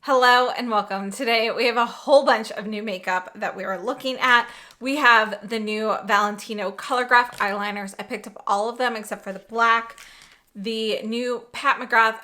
Hello and welcome. Today we have a whole bunch of new makeup that we are looking at. We have the new Valentino Colograph eyeliners. I picked up all of them except for the black. The new Pat McGrath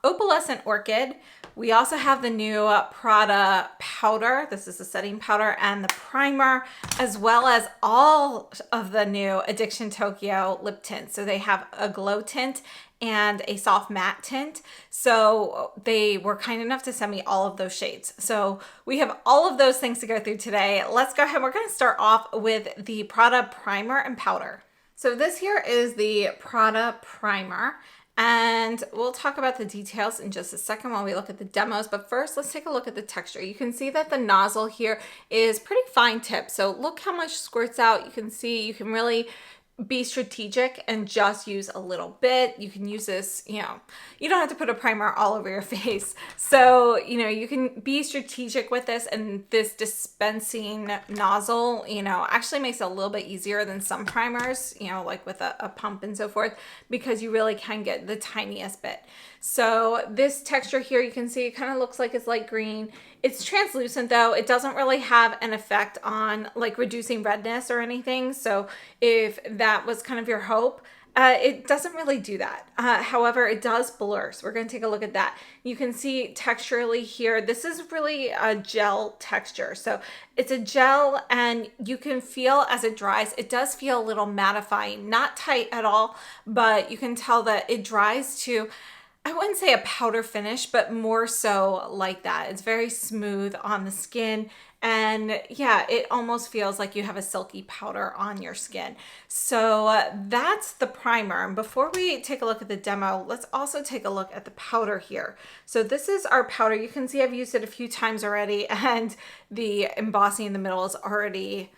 Opalescent Orchid. We also have the new Prada Powder. This is the setting powder and the primer, as well as all of the new Addiction Tokyo lip tints. So they have a glow tint and a soft matte tint. So they were kind enough to send me all of those shades. So we have all of those things to go through today. Let's go ahead. We're going to start off with the Prada Primer and Powder. So this here is the Prada Primer, and we'll talk about the details in just a second while we look at the demos. But first, let's take a look at the texture. You can see that the nozzle here is pretty fine tip. So look how much squirts out. You can see you can really be strategic and just use a little bit. You can use this, you don't have to put a primer all over your face. So, you can be strategic with this, and this dispensing nozzle, actually makes it a little bit easier than some primers, like with a pump and so forth, because you really can get the tiniest bit. So this texture here, you can see it kind of looks like it's light green. It's translucent though. It doesn't really have an effect on like reducing redness or anything. So if that was kind of your hope, it doesn't really do that. However, it does blur. So we're going to take a look at that. You can see texturally here, this is really a gel texture. So it's a gel, and you can feel as it dries, it does feel a little mattifying, not tight at all, but you can tell that it dries to, I wouldn't say a powder finish, but more so like that. It's very smooth on the skin. And yeah, it almost feels like you have a silky powder on your skin. So that's the primer. And before we take a look at the demo, let's also take a look at the powder here. So this is our powder. You can see I've used it a few times already, and the embossing in the middle is already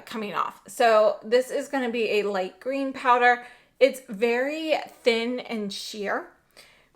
coming off. So this is going to be a light green powder. It's very thin and sheer.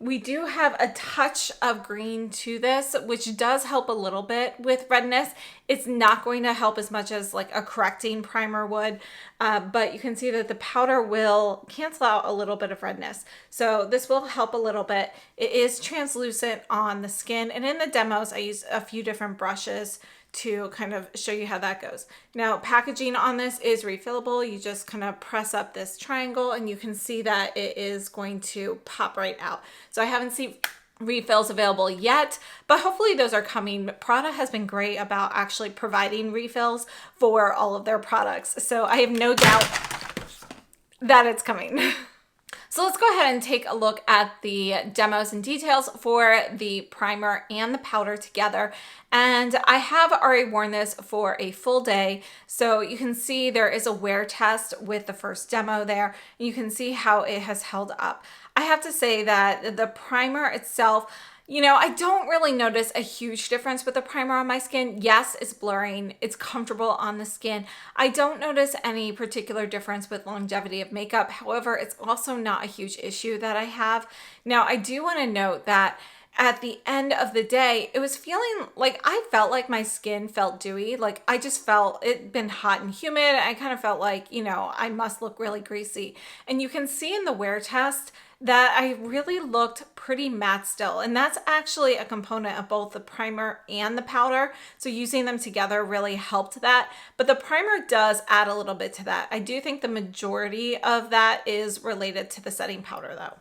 We do have a touch of green to this, which does help a little bit with redness. It's not going to help as much as like a correcting primer would, but you can see that the powder will cancel out a little bit of redness. So this will help a little bit. It is translucent on the skin, and in the demos, I use a few different brushes to kind of show you how that goes. Now, packaging on this is refillable. You just kind of press up this triangle and you can see that it is going to pop right out. So I haven't seen refills available yet, but hopefully those are coming. Prada has been great about actually providing refills for all of their products. So I have no doubt that it's coming. So let's go ahead and take a look at the demos and details for the primer and the powder together. And I have already worn this for a full day. So you can see there is a wear test with the first demo there. You can see how it has held up. I have to say that the primer itself, I don't really notice a huge difference with the primer on my skin. Yes, it's blurring. It's comfortable on the skin. I don't notice any particular difference with longevity of makeup. However, it's also not a huge issue that I have. Now, I do want to note that at the end of the day, it was feeling like I felt like my skin felt dewy. Like I just felt it been hot and humid. I kind of felt like, I must look really greasy. And you can see in the wear test that I really looked pretty matte still. And that's actually a component of both the primer and the powder. So using them together really helped that. But the primer does add a little bit to that. I do think the majority of that is related to the setting powder though.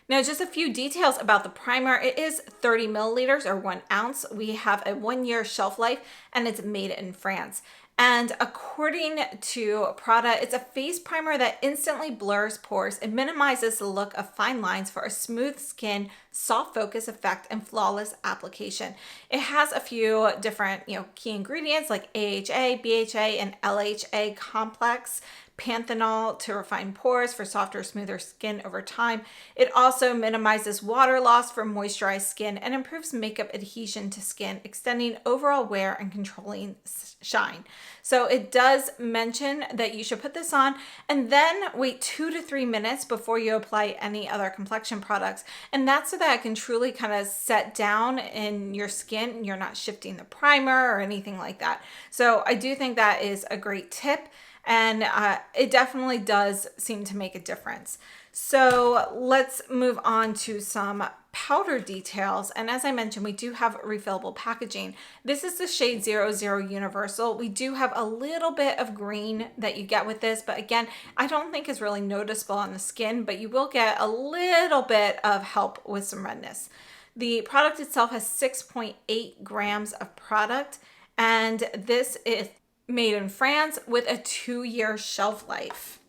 Now, just a few details about the primer. It is 30 milliliters or 1 ounce. We have a 1-year shelf life, and it's made in France. And according to Prada, it's a face primer that instantly blurs pores and minimizes the look of fine lines for a smooth skin, soft focus effect, and flawless application. It has a few different, key ingredients like AHA, BHA, and LHA complex, panthenol to refine pores for softer, smoother skin over time. It also minimizes water loss for moisturized skin and improves makeup adhesion to skin, extending overall wear and controlling shine. So it does mention that you should put this on and then wait 2 to 3 minutes before you apply any other complexion products. And that's so that it can truly kind of set down in your skin. You're not shifting the primer or anything like that. So I do think that is a great tip. And it definitely does seem to make a difference. So let's move on to some powder details. And as I mentioned, we do have refillable packaging. This is the shade 00 Universal. We do have a little bit of green that you get with this, but again, I don't think is really noticeable on the skin, but you will get a little bit of help with some redness. The product itself has 6.8 grams of product, and this is made in France with a 2-year shelf life.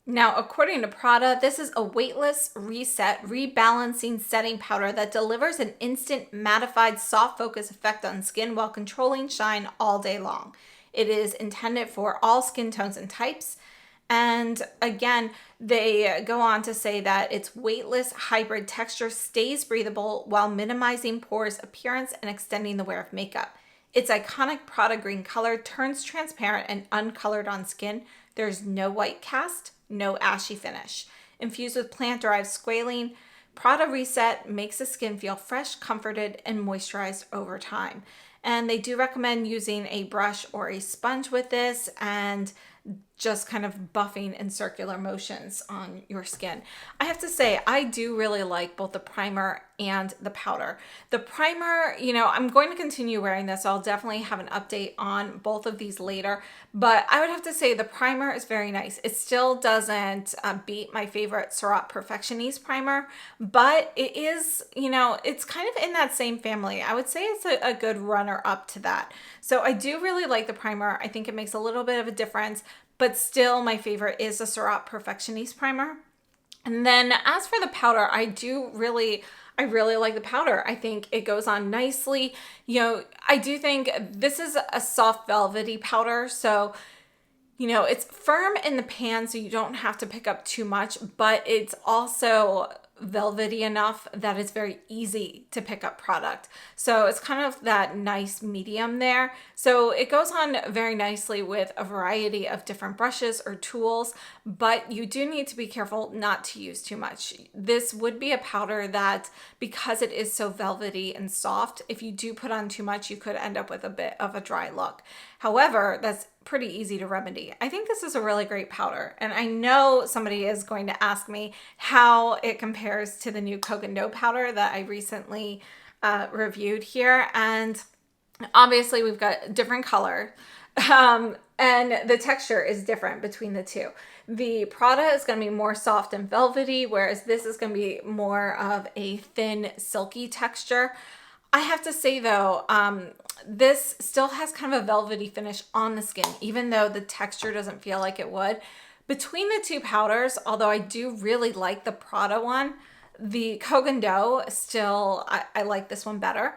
Now, according to Prada, this is a weightless reset rebalancing setting powder that delivers an instant mattified soft focus effect on skin while controlling shine all day long. It is intended for all skin tones and types. And again, they go on to say that its weightless hybrid texture stays breathable while minimizing pores appearance and extending the wear of makeup. Its iconic Prada green color turns transparent and uncolored on skin. There's no white cast, no ashy finish. Infused with plant-derived squalene, Prada Reset makes the skin feel fresh, comforted, and moisturized over time. And they do recommend using a brush or a sponge with this and just kind of buffing in circular motions on your skin. I have to say, I do really like both the primer and the powder. The primer, you know, I'm going to continue wearing this. So I'll definitely have an update on both of these later, but I would have to say the primer is very nice. It still doesn't beat my favorite Surat Perfectioniste primer, but it is, you know, it's kind of in that same family. I would say it's a good runner up to that. So I do really like the primer. I think it makes a little bit of a difference, but still my favorite is the Surat Perfectioniste primer. And then as for the powder, I really like the powder. I think it goes on nicely. You know, I do think this is a soft velvety powder. So, you know, it's firm in the pan so you don't have to pick up too much, but it's also velvety enough that it's very easy to pick up product. So it's kind of that nice medium there. So it goes on very nicely with a variety of different brushes or tools, but you do need to be careful not to use too much. This would be a powder that, because it is so velvety and soft, if you do put on too much, you could end up with a bit of a dry look. However, that's pretty easy to remedy. I think this is a really great powder, and I know somebody is going to ask me how it compares to the new Koh Gen Do powder that I recently reviewed here, and obviously we've got different color and the texture is different between the two. The Prada is going to be more soft and velvety, whereas this is going to be more of a thin silky texture. I have to say though, this still has kind of a velvety finish on the skin, even though the texture doesn't feel like it would. Between the two powders, although I do really like the Prada one, the Koh Gen Do still, I like this one better.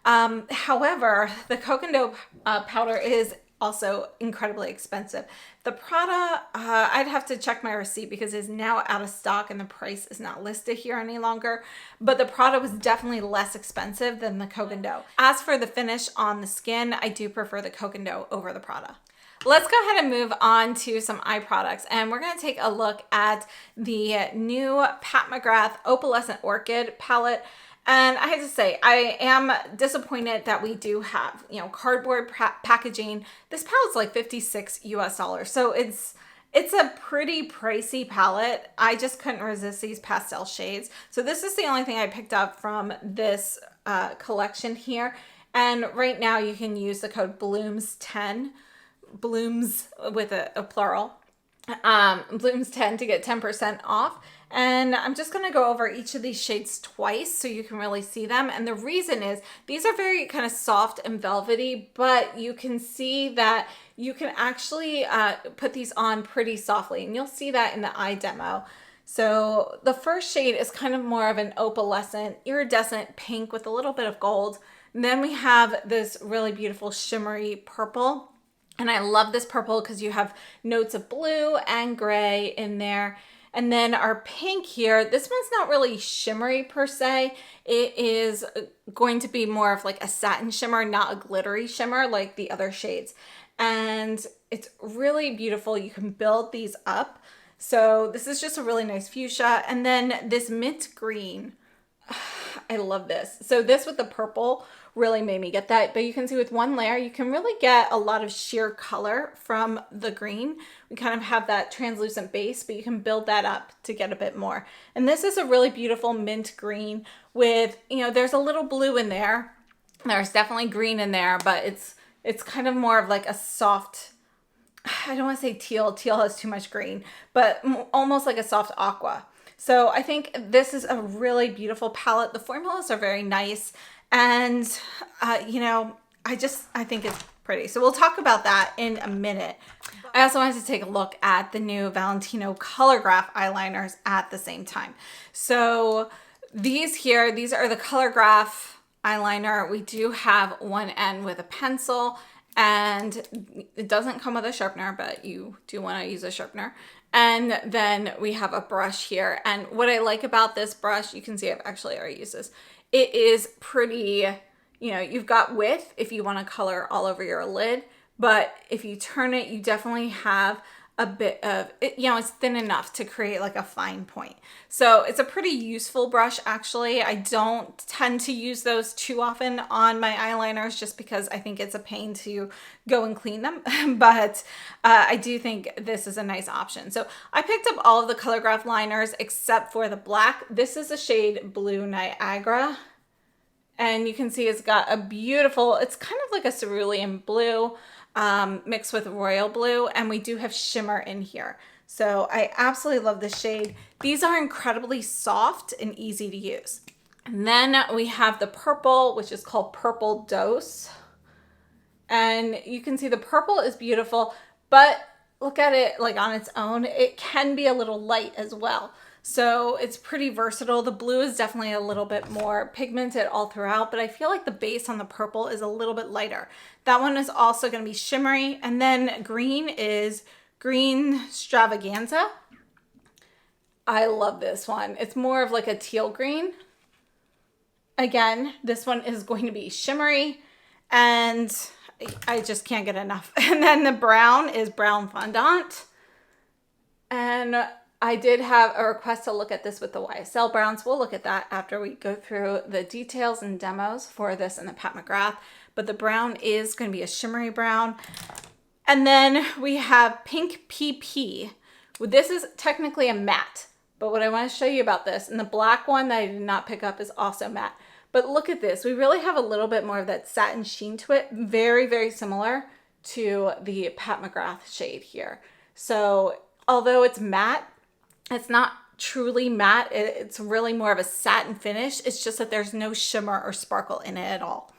However, the Koh Gen Do powder is also incredibly expensive. The Prada, I'd have to check my receipt because it's now out of stock and the price is not listed here any longer. But the Prada was definitely less expensive than the Koh Gen Do. As for the finish on the skin, I do prefer the Koh Gen Do over the Prada. Let's go ahead and move on to some eye products, and we're going to take a look at the new Pat McGrath Opalescent Orchid palette. And I have to say, I am disappointed that we do have, you know, cardboard packaging. This palette's like $56 US. So it's a pretty pricey palette. I just couldn't resist these pastel shades. So this is the only thing I picked up from this collection here. And right now you can use the code BLOOMS10, blooms with a plural, blooms10 to get 10% off. And I'm just going to go over each of these shades twice so you can really see them. And the reason is these are very kind of soft and velvety, but you can see that you can actually put these on pretty softly. And you'll see that in the eye demo. So the first shade is kind of more of an opalescent, iridescent pink with a little bit of gold. And then we have this really beautiful shimmery purple. And I love this purple because you have notes of blue and gray in there. And then our pink here, this one's not really shimmery per se. It is going to be more of like a satin shimmer, not a glittery shimmer like the other shades. And it's really beautiful. You can build these up. So this is just a really nice fuchsia. And then this mint green, I love this. So this with the purple really made me get that. But you can see with one layer, you can really get a lot of sheer color from the green. We kind of have that translucent base, but you can build that up to get a bit more. And this is a really beautiful mint green with, you know, there's a little blue in there. There's definitely green in there, but it's kind of more of like a soft, I don't want to say teal. Teal has too much green, but almost like a soft aqua. So I think this is a really beautiful palette. The formulas are very nice. And, you know, I think it's pretty. So we'll talk about that in a minute. I also wanted to take a look at the new Valentino Colograph eyeliners at the same time. So these are the Colograph eyeliner. We do have one end with a pencil, and it doesn't come with a sharpener, but you do want to use a sharpener. And then we have a brush here. And what I like about this brush, you can see I've actually already used this. It is pretty, you know, you've got width if you want to color all over your lid, but if you turn it, you definitely have a bit of, you know, it's thin enough to create like a fine point. So it's a pretty useful brush, actually. I don't tend to use those too often on my eyeliners just because I think it's a pain to go and clean them. But I do think this is a nice option. So I picked up all of the Colograph liners except for the black. This is a shade Blue Niagara. And you can see it's got a beautiful, it's kind of like a cerulean blue mixed with royal blue, and we do have shimmer in here. So I absolutely love this shade. These are incredibly soft and easy to use. And then we have the purple, which is called Purple Dose. And you can see the purple is beautiful, but look at it like on its own. It can be a little light as well. So it's pretty versatile. The blue is definitely a little bit more pigmented all throughout, but I feel like the base on the purple is a little bit lighter. That one is also going to be shimmery. And then green is Green Extravaganza. I love this one. It's more of like a teal green. Again, this one is going to be shimmery, and I just can't get enough. And then the brown is Brown Fondant. And I did have a request to look at this with the YSL browns. We'll look at that after we go through the details and demos for this in the Pat McGrath. But the brown is going to be a shimmery brown. And then we have Pink PP. This is technically a matte, but what I want to show you about this, and the black one that I did not pick up is also matte. But look at this. We really have a little bit more of that satin sheen to it. Very, very similar to the Pat McGrath shade here. So although it's matte, it's not truly matte. It's really more of a satin finish. It's just that there's no shimmer or sparkle in it at all.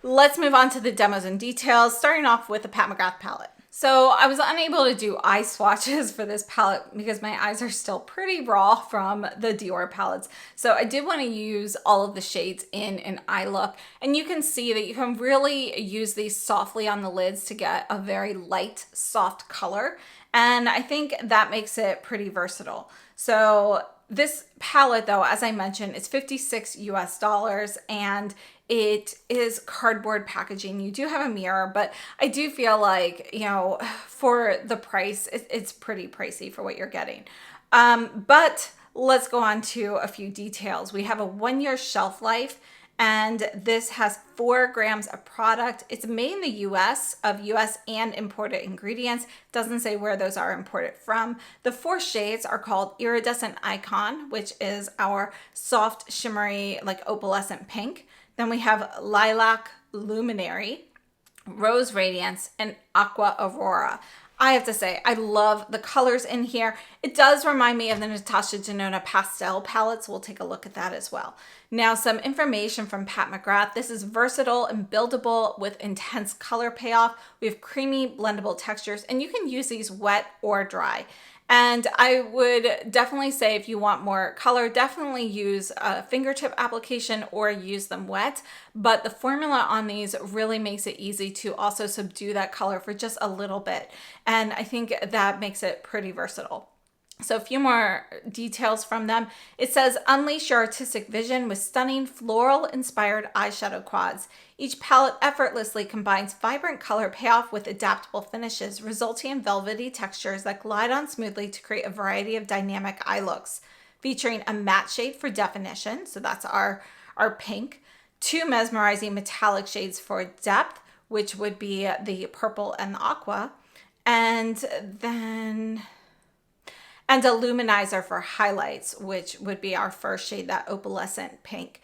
Let's move on to the demos and details, starting off with the Pat McGrath palette. So I was unable to do eye swatches for this palette because my eyes are still pretty raw from the Dior palettes. So I did want to use all of the shades in an eye look. And you can see that you can really use these softly on the lids to get a very light, soft color. And I think that makes it pretty versatile. So this palette, though, as I mentioned, is $56 US, and it is cardboard packaging. You do have a mirror, but I do feel like, you know, for the price, it's pretty pricey for what you're getting. But let's go on to a few details. We have a 1-year shelf life, and this has 4 grams of product. It's made in the US, of US and imported ingredients. Doesn't say where those are imported from. The 4 shades are called Iridescent Icon, which is our soft, shimmery, like opalescent pink. Then we have Lilac Luminary, Rose Radiance, and Aqua Aurora. I have to say, I love the colors in here. It does remind me of the Natasha Denona pastel palettes. We'll take a look at that as well. Now, some information from Pat McGrath. This is versatile and buildable with intense color payoff. We have creamy, blendable textures, and you can use these wet or dry. And I would definitely say if you want more color, definitely use a fingertip application or use them wet. But the formula on these really makes it easy to also subdue that color for just a little bit. And I think that makes it pretty versatile. So a few more details from them. It says, unleash your artistic vision with stunning floral-inspired eyeshadow quads. Each palette effortlessly combines vibrant color payoff with adaptable finishes, resulting in velvety textures that glide on smoothly to create a variety of dynamic eye looks. featuring a matte shade for definition. So that's our pink. 2 mesmerizing metallic shades for depth, which would be the purple and the aqua. And then a luminizer for highlights, which would be our first shade, that opalescent pink.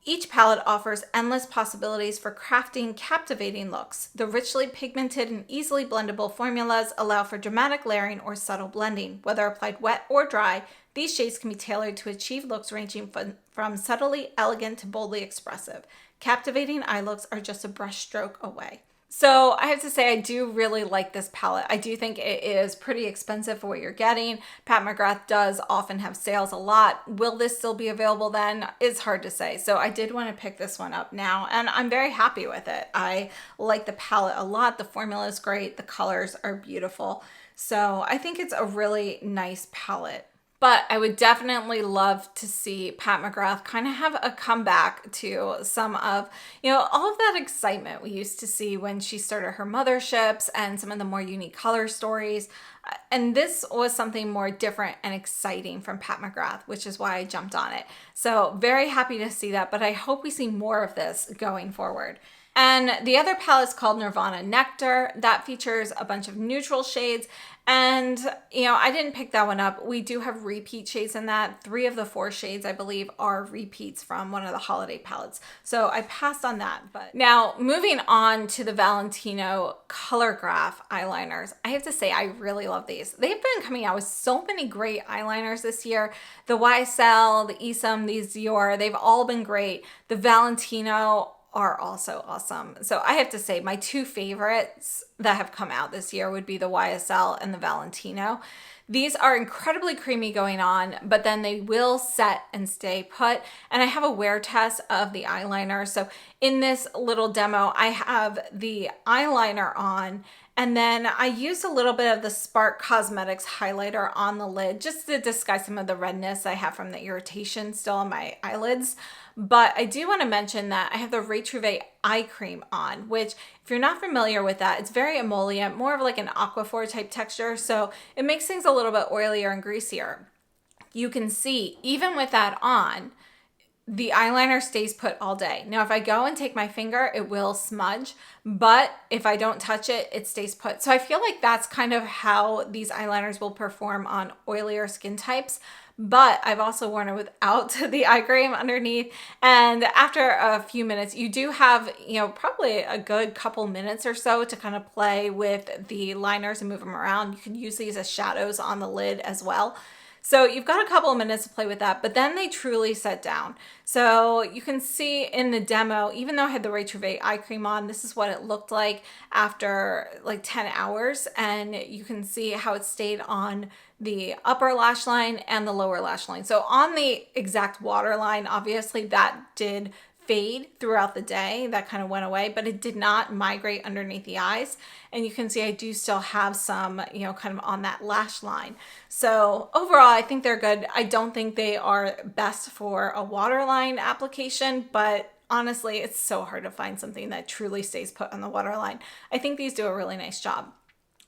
Each palette offers endless possibilities for crafting captivating looks. The richly pigmented and easily blendable formulas allow for dramatic layering or subtle blending. Whether applied wet or dry, these shades can be tailored to achieve looks ranging from subtly elegant to boldly expressive. Captivating eye looks are just a brush stroke away. So I have to say, I do really like this palette. I do think it is pretty expensive for what you're getting. Pat McGrath does often have sales a lot. Will this still be available then? It's hard to say. So I did want to pick this one up now, and I'm very happy with it. I like the palette a lot. The formula is great. The colors are beautiful. So I think it's a really nice palette. But I would definitely love to see Pat McGrath kind of have a comeback to some of, all of that excitement we used to see when she started her motherships and some of the more unique color stories. And this was something more different and exciting from Pat McGrath, which is why I jumped on it. So very happy to see that, but I hope we see more of this going forward. And the other palette is called Nirvana Nectar. That features a bunch of neutral shades. And, I didn't pick that one up. We do have repeat shades in that. 3 of the 4 shades, I believe, are repeats from one of the holiday palettes. So I passed on that. But now moving on to the Valentino Colograph eyeliners. I have to say, I really love these. They've been coming out with so many great eyeliners this year. The YSL, the Isom, the Dior, they've all been great. The Valentino are also awesome. So I have to say, my 2 favorites that have come out this year would be the YSL and the Valentino. These are incredibly creamy going on, but then they will set and stay put. And I have a wear test of the eyeliner. So in this little demo, I have the eyeliner on, and then I used a little bit of the Spark Cosmetics highlighter on the lid just to disguise some of the redness I have from the irritation still on my eyelids. But I do want to mention that I have the Retrouvé eye cream on, which if you're not familiar with that, it's very emollient, more of like an aquaphor type texture. So it makes things a little bit oilier and greasier. You can see, even with that on, the eyeliner stays put all day. Now, if I go and take my finger, it will smudge, but if I don't touch it, it stays put. So I feel like that's kind of how these eyeliners will perform on oilier skin types. But I've also worn it without the eye cream underneath. And after a few minutes, you do have, probably a good couple minutes or so to kind of play with the liners and move them around. You can use these as shadows on the lid as well. So you've got a couple of minutes to play with that, but then they truly set down. So you can see in the demo, even though I had the Retrouvé eye cream on, this is what it looked like after like 10 hours. And you can see how it stayed on the upper lash line and the lower lash line. So on the exact waterline, obviously that did fade throughout the day. That kind of went away, but it did not migrate underneath the eyes. And you can see I do still have some, kind of on that lash line. So overall, I think they're good. I don't think they are best for a waterline application, but honestly, it's so hard to find something that truly stays put on the waterline. I think these do a really nice job.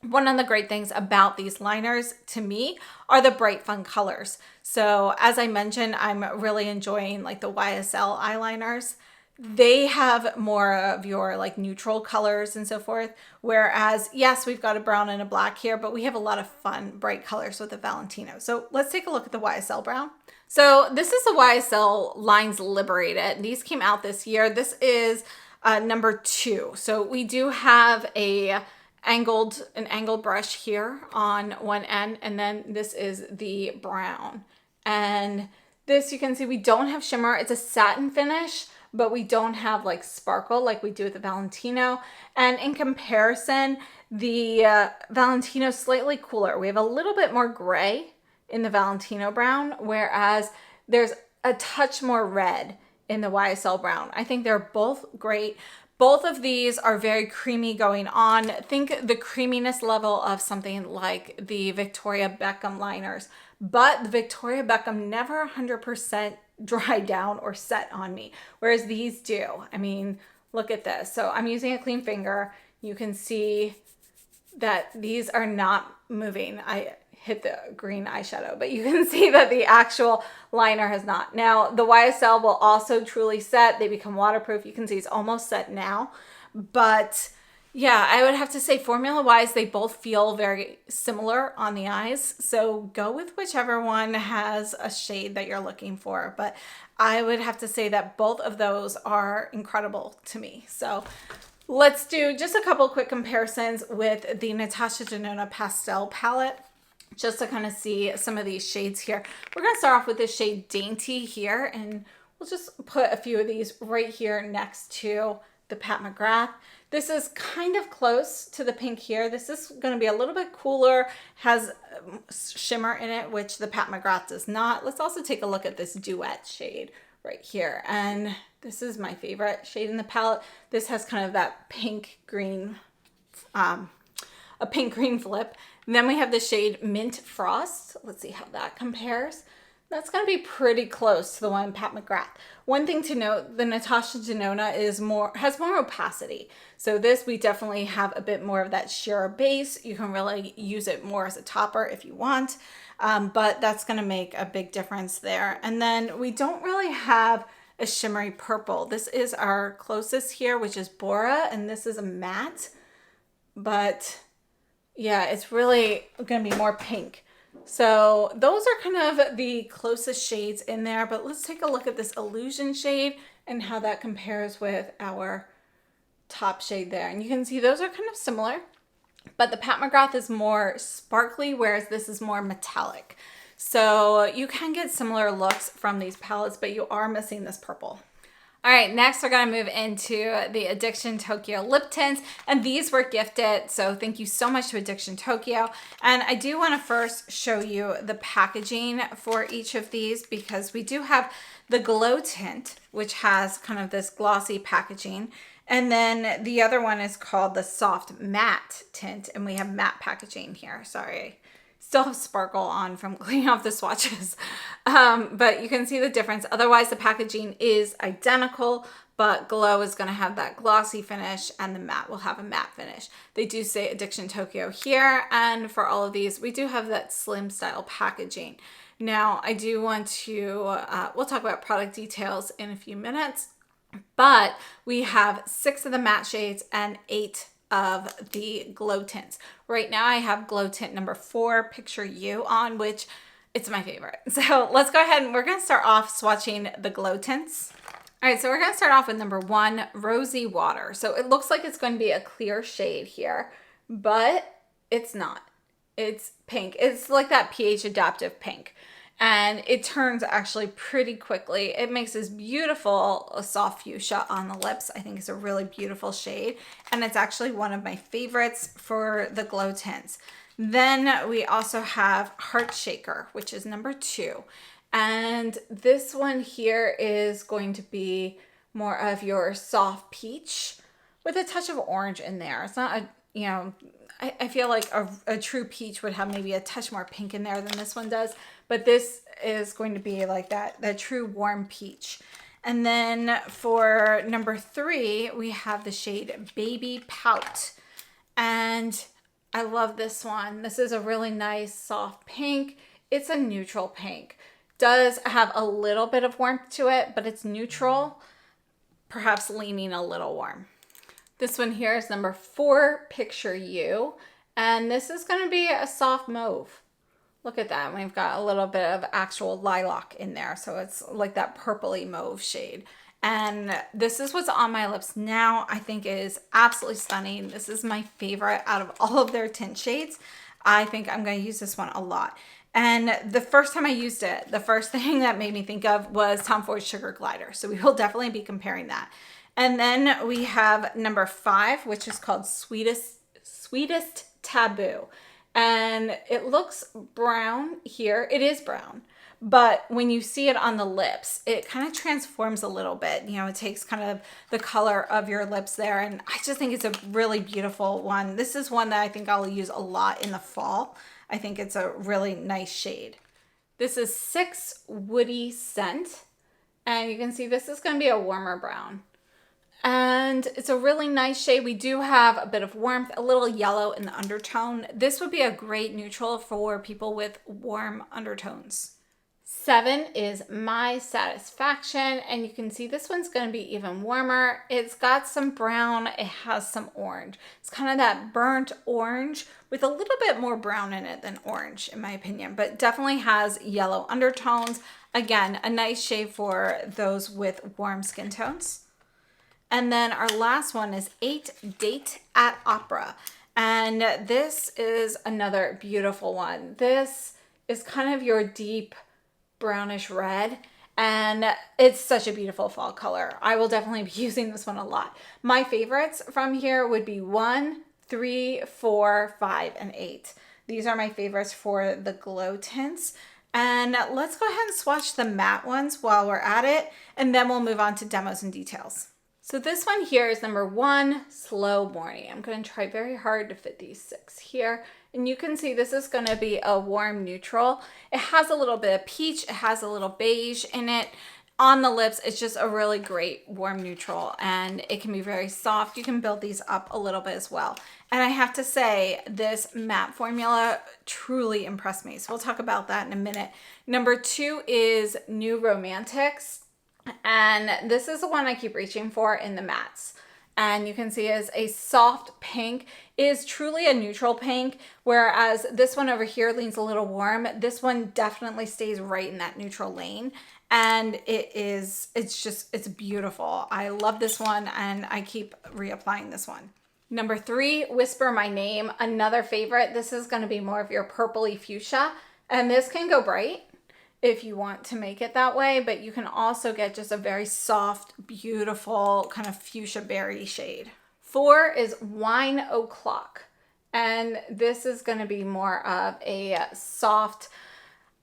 One of the great things about these liners to me are the bright, fun colors. So as I mentioned, I'm really enjoying like the YSL eyeliners. They have more of your like neutral colors and so forth. Whereas, yes, we've got a brown and a black here, but we have a lot of fun, bright colors with the Valentino. So let's take a look at the YSL brown. So this is the YSL Lines Liberated. These came out this year. This is number 2. So we do have an angled brush here on one end, and then this is the brown. And this, you can see we don't have shimmer. It's a satin finish, but we don't have like sparkle like we do with the Valentino. And in comparison, the Valentino is slightly cooler. We have a little bit more gray in the Valentino brown, whereas there's a touch more red in the YSL brown. I think they're both great. Both of these are very creamy going on. Think the creaminess level of something like the Victoria Beckham liners, but the Victoria Beckham never 100% dried down or set on me, whereas these do. I mean, look at this. So I'm using a clean finger. You can see that these are not moving. hit the green eyeshadow, but you can see that the actual liner has not. Now, the YSL will also truly set. They become waterproof. You can see it's almost set now, but yeah, I would have to say formula-wise, they both feel very similar on the eyes. So go with whichever one has a shade that you're looking for. But I would have to say that both of those are incredible to me. So let's do just a couple quick comparisons with the Natasha Denona Pastel palette, just to kind of see some of these shades here. We're going to start off with this shade Dainty here, and we'll just put a few of these right here next to the Pat McGrath. This is kind of close to the pink here. This is going to be a little bit cooler, has shimmer in it, which the Pat McGrath does not. Let's also take a look at this Duet shade right here. And this is my favorite shade in the palette. This has kind of that pink green, a pink green flip. And then we have the shade Mint Frost. Let's see how that compares. That's going to be pretty close to the one in Pat McGrath. One thing to note, the Natasha Denona has more opacity. So this, we definitely have a bit more of that sheer base. You can really use it more as a topper if you want, but that's going to make a big difference there. And then we don't really have a shimmery purple. This is our closest here, which is Bora, and this is a matte, but yeah, it's really going to be more pink. So those are kind of the closest shades in there, but let's take a look at this Illusion shade and how that compares with our top shade there. And you can see those are kind of similar, but the Pat McGrath is more sparkly, whereas this is more metallic. So you can get similar looks from these palettes, but you are missing this purple. All right, next we're gonna move into the Addiction Tokyo lip tints, and these were gifted, so thank you so much to Addiction Tokyo. And I do wanna first show you the packaging for each of these, because we do have the Glow Tint, which has kind of this glossy packaging. And then the other one is called the Soft Matte Tint, and we have matte packaging here, sorry. Still have sparkle on from cleaning off the swatches, but you can see the difference. Otherwise, the packaging is identical, but Glow is going to have that glossy finish and the matte will have a matte finish. They do say Addiction Tokyo here, and for all of these, we do have that slim style packaging. Now, I do want to, we'll talk about product details in a few minutes, but we have 6 of the matte shades and 8 of the Glow Tints. Right now I have Glow Tint number 4, Picture You, on, which it's my favorite. So let's go ahead and we're going to start off swatching the Glow Tints. All right, so we're going to start off with number 1, Rosy Water. So it looks like it's going to be a clear shade here, but it's not. It's pink. It's like that pH adaptive pink. And it turns actually pretty quickly. It makes this beautiful soft fuchsia on the lips. I think it's a really beautiful shade. And it's actually one of my favorites for the Glow Tints. Then we also have Heart Shaker, which is number 2. And this one here is going to be more of your soft peach with a touch of orange in there. It's not a, you know, I feel like a true peach would have maybe a touch more pink in there than this one does, but this is going to be like that true warm peach. And then for number 3, we have the shade Baby Pout. And I love this one. This is a really nice soft pink. It's a neutral pink. Does have a little bit of warmth to it, but it's neutral, perhaps leaning a little warm. This one here is number 4, Picture You, and this is going to be a soft mauve. Look at that. We've got a little bit of actual lilac in there, so it's like that purpley mauve shade. And this is what's on my lips now. I think it is absolutely stunning. This is my favorite out of all of their tint shades. I think I'm going to use this one a lot. And the first time I used it, the first thing that made me think of was Tom Ford Sugar Glider. So we will definitely be comparing that. And then we have number 5, which is called Sweetest Taboo. And it looks brown here. It is brown. But when you see it on the lips, it kind of transforms a little bit. You know, it takes kind of the color of your lips there. And I just think it's a really beautiful one. This is one that I think I'll use a lot in the fall. I think it's a really nice shade. This is 6 Woody Scent. And you can see this is going to be a warmer brown. And and it's a really nice shade. We do have a bit of warmth, a little yellow in the undertone. This would be a great neutral for people with warm undertones. 7 is My Satisfaction, and you can see this one's going to be even warmer. It's got some brown, it has some orange. It's kind of that burnt orange with a little bit more brown in it than orange, in my opinion, but definitely has yellow undertones. Again, a nice shade for those with warm skin tones. And then our last one is 8 Date at Opera. And this is another beautiful one. This is kind of your deep brownish red, and it's such a beautiful fall color. I will definitely be using this one a lot. My favorites from here would be 1, 3, 4, 5, and 8. These are my favorites for the glow tints. And let's go ahead and swatch the matte ones while we're at it, and then we'll move on to demos and details. So this one here is number 1, Slow Morning. I'm going to try very hard to fit these 6 here. And you can see this is going to be a warm neutral. It has a little bit of peach. It has a little beige in it. On the lips, it's just a really great warm neutral, and it can be very soft. You can build these up a little bit as well. And I have to say, this matte formula truly impressed me. So we'll talk about that in a minute. Number 2 is New Romantics. And this is the one I keep reaching for in the mattes. And you can see is a soft pink. It is truly a neutral pink, whereas this one over here leans a little warm. This one definitely stays right in that neutral lane. And it's beautiful. I love this one, and I keep reapplying this one. Number 3, Whisper My Name, another favorite. This is going to be more of your purpley fuchsia, and this can go bright if you want to make it that way, but you can also get just a very soft, beautiful kind of fuchsia berry shade. 4 is Wine O'Clock, and this is going to be more of a soft,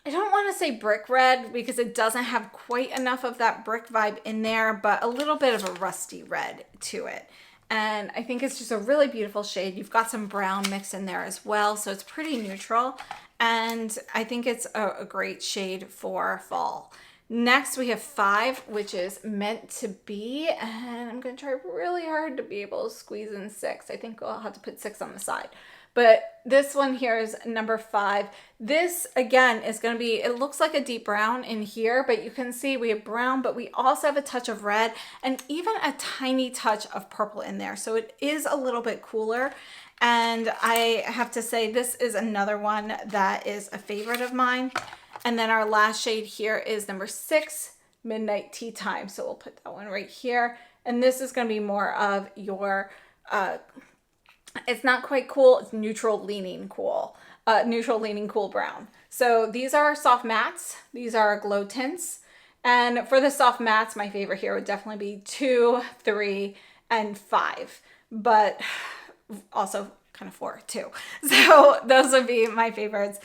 I don't want to say brick red because it doesn't have quite enough of that brick vibe in there, but a little bit of a rusty red to it. And I think it's just a really beautiful shade. You've got some brown mixed in there as well, so it's pretty neutral. And I think it's a great shade for fall. Next, we have 5, which is Meant to Be. And I'm going to try really hard to be able to squeeze in 6. I think I'll have to put 6 on the side. But this one here is number 5. This, again, is going to be, it looks like a deep brown in here, but you can see we have brown, but we also have a touch of red and even a tiny touch of purple in there. So it is a little bit cooler. And I have to say, this is another one that is a favorite of mine. And then our last shade here is number 6, Midnight Tea Time. So we'll put that one right here. And this is going to be more of your, it's not quite cool, it's neutral leaning cool brown. So these are soft mattes. These are glow tints. And for the soft mattes, my favorite here would definitely be 2, 3, and 5. But also kind of 4 too. So those would be my favorites.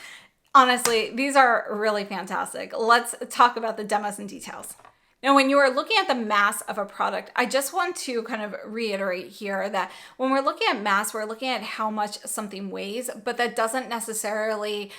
Honestly, these are really fantastic. Let's talk about the demos and details. Now, when you are looking at the mass of a product, I just want to kind of reiterate here that when we're looking at mass, we're looking at how much something weighs, but that doesn't necessarily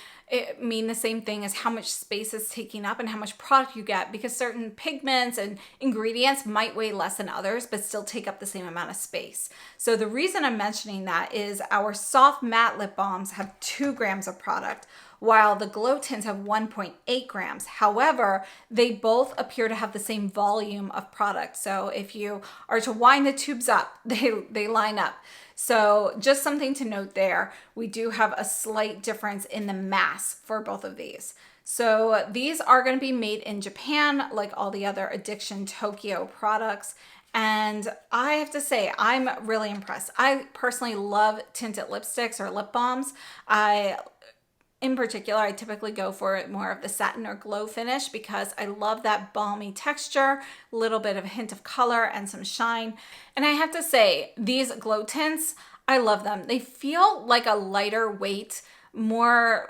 mean the same thing as how much space it's taking up and how much product you get, because certain pigments and ingredients might weigh less than others, but still take up the same amount of space. So the reason I'm mentioning that is our soft matte lip balms have 2 grams of product, while the glow tints have 1.8 grams. However, they both appear to have the same volume of product. So if you are to wind the tubes up, they line up. So just something to note there. We do have a slight difference in the mass for both of these. So these are going to be made in Japan, like all the other Addiction Tokyo products. And I have to say, I'm really impressed. I personally love tinted lipsticks or lip balms. In particular, I typically go for more of the satin or glow finish because I love that balmy texture, a little bit of a hint of color and some shine. And I have to say, these glow tints, I love them. They feel like a lighter weight, more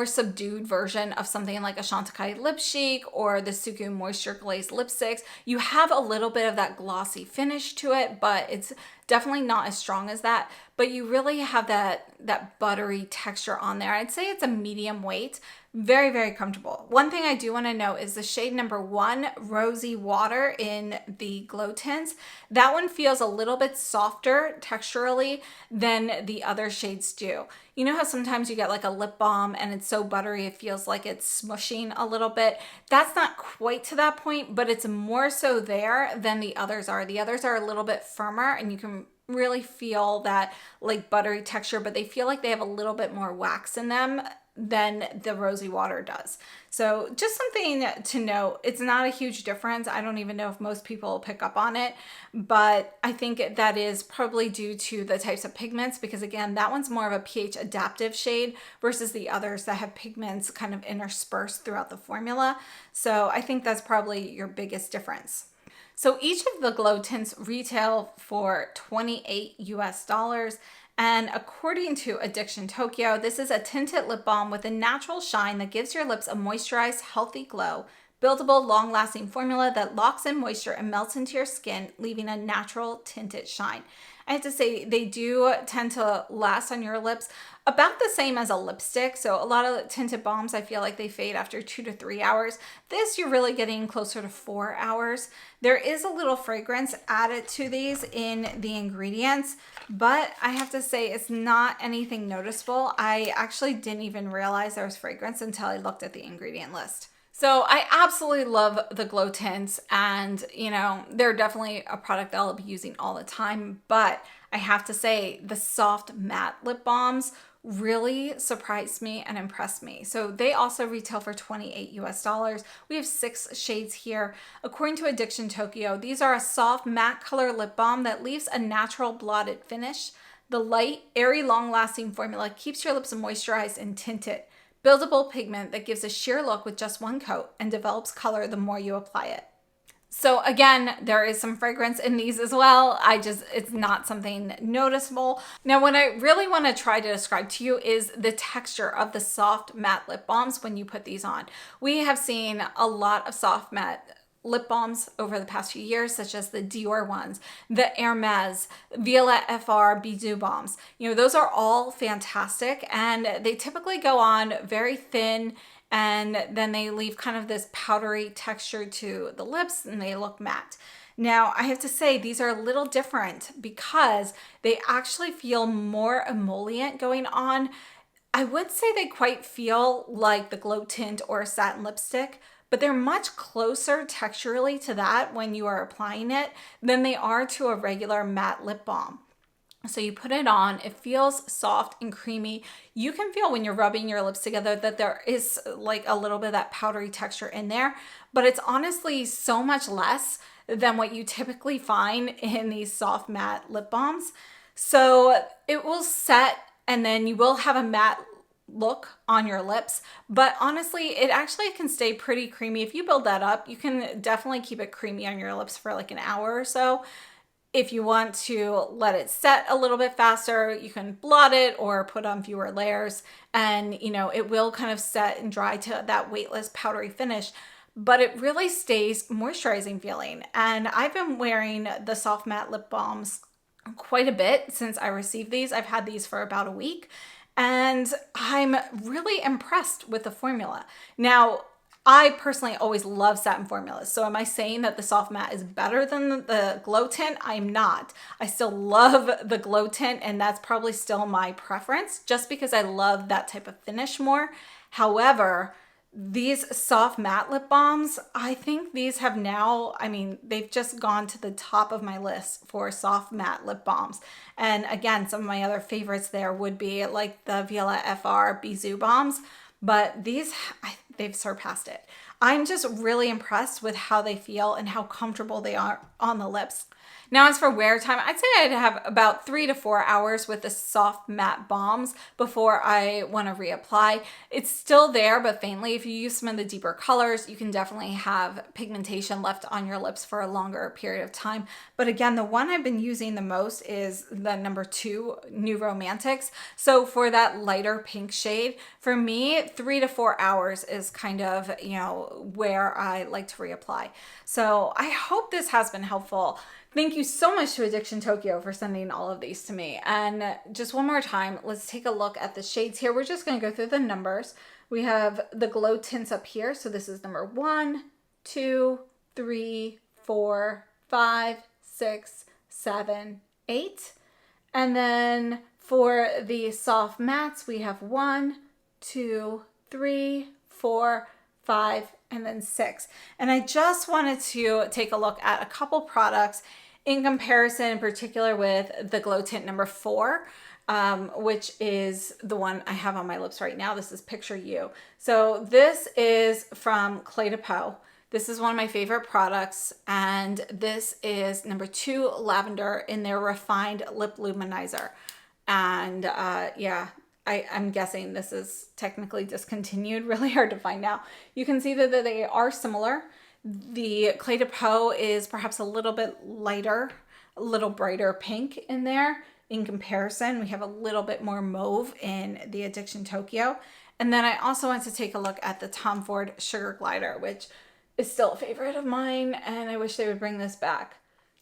subdued version of something like a Chantecaille Lip Chic or the Suku Moisture Glazed lipsticks. You have a little bit of that glossy finish to it, but it's definitely not as strong as that. But you really have that buttery texture on there. I'd say it's a medium weight, Very, very comfortable. One thing I do want to note is the shade number 1, Rosy Water in the Glow Tints. That one feels a little bit softer texturally than the other shades do. You know how sometimes you get like a lip balm and it's so buttery it feels like it's smushing a little bit? That's not quite to that point, but it's more so there than the others are. The others are a little bit firmer and you can really feel that like buttery texture, but they feel like they have a little bit more wax in them than the Rosy Water does. So just something to note. It's not a huge difference. I don't even know if most people will pick up on it, but I think that is probably due to the types of pigments, because again, that one's more of a pH adaptive shade versus the others that have pigments kind of interspersed throughout the formula. So I think that's probably your biggest difference. So each of the Glow Tints retail for $28 US. And according to Addiction Tokyo, this is a tinted lip balm with a natural shine that gives your lips a moisturized, healthy glow. Buildable, long-lasting formula that locks in moisture and melts into your skin, leaving a natural tinted shine. I have to say, they do tend to last on your lips about the same as a lipstick. So a lot of tinted balms, I feel like they fade after 2 to 3 hours. This, you're really getting closer to 4 hours. There is a little fragrance added to these in the ingredients, but I have to say it's not anything noticeable. I actually didn't even realize there was fragrance until I looked at the ingredient list. So I absolutely love the Glow Tints, and you know, they're definitely a product that I'll be using all the time, but I have to say the soft matte lip balms really surprised me and impressed me. So they also retail for $28 US. We have 6 shades here. According to Addiction Tokyo, these are a soft matte color lip balm that leaves a natural blotted finish. The light, airy, long-lasting formula keeps your lips moisturized and tinted. Buildable pigment that gives a sheer look with just one coat and develops color the more you apply it. So again, there is some fragrance in these as well. It's not something noticeable. Now, what I really want to try to describe to you is the texture of the soft matte lip balms when you put these on. We have seen a lot of soft matte lip balms over the past few years, such as the Dior ones, the Hermes, Violet FR Bijou balms. You know, those are all fantastic, and they typically go on very thin, and then they leave kind of this powdery texture to the lips and they look matte. Now, I have to say these are a little different because they actually feel more emollient going on. I would say they quite feel like the Glow Tint or a satin lipstick, but they're much closer texturally to that when you are applying it than they are to a regular matte lip balm. So you put it on, it feels soft and creamy. You can feel when you're rubbing your lips together that there is like a little bit of that powdery texture in there, but it's honestly so much less than what you typically find in these soft matte lip balms. So it will set, and then you will have a matte look on your lips, but honestly it actually can stay pretty creamy. If you build that up, you can definitely keep it creamy on your lips for like an hour or so. If you want to let it set a little bit faster, you can blot it or put on fewer layers, and you know, it will kind of set and dry to that weightless powdery finish, but it really stays moisturizing feeling. And I've been wearing the soft matte lip balms quite a bit since I received these. I've had these for about a week, and I'm really impressed with the formula. Now, I personally always love satin formulas. So am I saying that the soft matte is better than the Glow Tint? I'm not. I still love the Glow Tint, and that's probably still my preference just because I love that type of finish more. However, these soft matte lip balms, I think these have now, I mean, they've just gone to the top of my list for soft matte lip balms. And again, some of my other favorites there would be like the Violet FR Bijou balms, but these, they've surpassed it. I'm just really impressed with how they feel and how comfortable they are on the lips. Now, as for wear time, I'd say I'd have about 3 to 4 hours with the soft matte balms before I want to reapply. It's still there, but faintly. If you use some of the deeper colors, you can definitely have pigmentation left on your lips for a longer period of time. But again, the one I've been using the most is the number 2, New Romantics. So for that lighter pink shade, for me, 3 to 4 hours is kind of, you know, where I like to reapply. So I hope this has been helpful. Thank you so much to Addiction Tokyo for sending all of these to me. And just one more time, let's take a look at the shades here. We're just going to go through the numbers. We have the glow tints up here. So this is number 1, 2, 3, 4, 5, 6, 7, 8. And then for the soft mattes, we have 1, 2, 3, 4, 5, and then 6. And I just wanted to take a look at a couple products in comparison, in particular with the glow tint number 4, which is the one I have on my lips right now. This is Picture You. So this is from Cle de Peau. This is one of my favorite products, and this is number 2 lavender in their refined lip luminizer. And yeah, I'm guessing this is technically discontinued. Really hard to find out. You can see that they are similar. The Cle de Peau is perhaps a little bit lighter, a little brighter pink in there. In comparison, we have a little bit more mauve in the Addiction Tokyo. And then I also want to take a look at the Tom Ford Sugar Glider, which is still a favorite of mine, and I wish they would bring this back.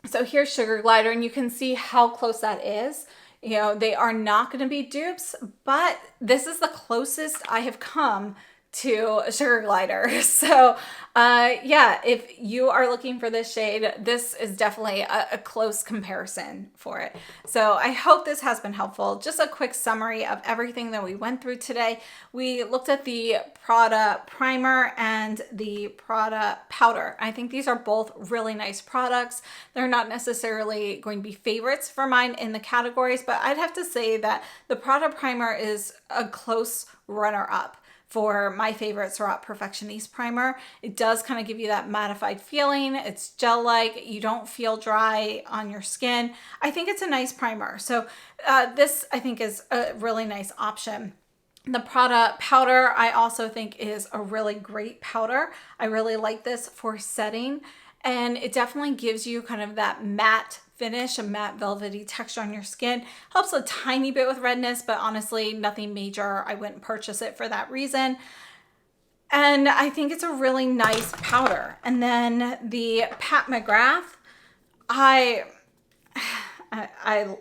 So here's Sugar Glider, and you can see how close that is. You know, they are not going to be dupes, but this is the closest I have come to a Sugar Glider. So yeah, if you are looking for this shade, this is definitely a close comparison for it. So I hope this has been helpful. Just a quick summary of everything that we went through today. We looked at the Prada Primer and the Prada Powder. I think these are both really nice products. They're not necessarily going to be favorites for mine in the categories, but I'd have to say that the Prada Primer is a close runner-up for my favorite Surratt Perfectioniste primer. It does kind of give you that mattified feeling. It's gel-like. You don't feel dry on your skin. I think it's a nice primer. So this, I think, is a really nice option. The Prada Powder, I also think, is a really great powder. I really like this for setting, and it definitely gives you kind of that matte finish, a matte velvety texture on your skin. Helps a tiny bit with redness, but honestly, nothing major. I wouldn't purchase it for that reason. And I think it's a really nice powder. And then the Pat McGrath, I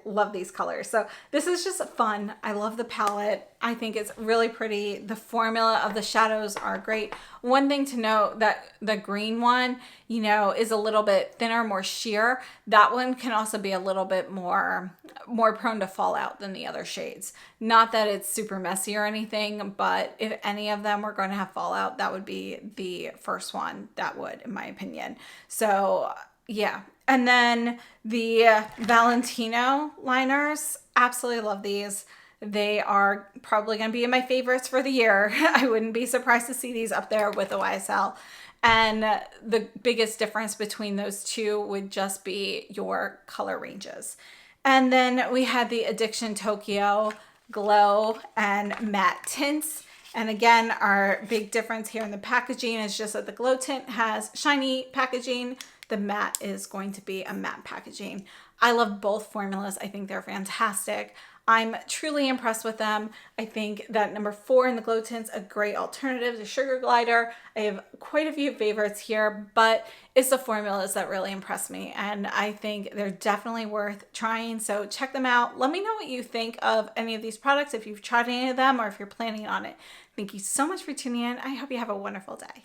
love these colors. So this is just fun. I love the palette. I think it's really pretty. The formula of the shadows are great. One thing to note, that the green one, you know, is a little bit thinner, more sheer. That one can also be a little bit more prone to fallout than the other shades. Not that it's super messy or anything, but if any of them were going to have fallout, that would be the first one that would, in my opinion. So yeah. And then the Valentino liners, absolutely love these. They are probably going to be in my favorites for the year. I wouldn't be surprised to see these up there with the YSL. And the biggest difference between those two would just be your color ranges. And then we had the Addiction Tokyo Glow and Matte Tints. And again, our big difference here in the packaging is just that the Glow Tint has shiny packaging. The matte is going to be a matte packaging. I love both formulas. I think they're fantastic. I'm truly impressed with them. I think that number 4 in the Glow Tint's a great alternative to Sugar Glider. I have quite a few favorites here, but it's the formulas that really impress me. And I think they're definitely worth trying. So check them out. Let me know what you think of any of these products, if you've tried any of them or if you're planning on it. Thank you so much for tuning in. I hope you have a wonderful day.